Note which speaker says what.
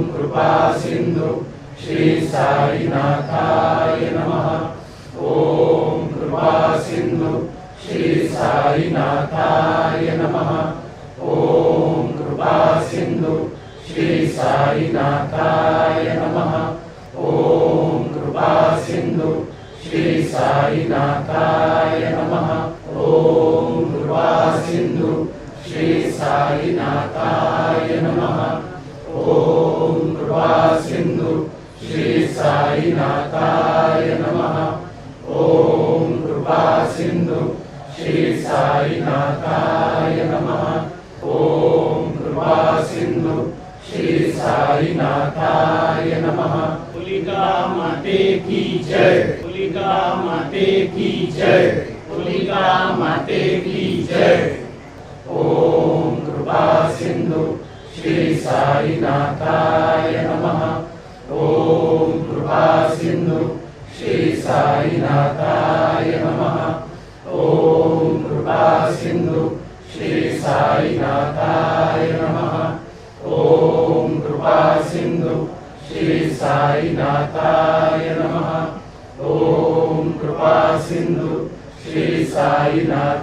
Speaker 1: कृपा सिंधु श्री साईनाथाय नमः। ओम कृपा सिंधु श्री साईनाथाय नमः। ओम कृपा सिंधु श्री साईनाथाय नमः। ओम कृपा सिंधु श्री साईनाथाय नमः। ओम कृपा सिंधु श्री साईनाथाय नमः। ओम कृपा सिंधु श्री साईनाथाय नमः। ओम कृपा सिंधु श्री साईनाथाय नमः। ओम कृपा सिंधु श्री साईनाथाय नमः।
Speaker 2: होलिका माते की जय, होलिका माते की जय, होलिका माते की जय।
Speaker 1: ओम कृपा सिंधु श्री साईनाथाय नमः। ओम कृपा सिंधु श्री साईनाथाय नमः। ओम कृपा सिंधु श्री साईनाथाय नमः। ओम कृपा सिंधु श्री साईनाथाय नमः। ओम कृपा सिंधु श्री साईनाथाय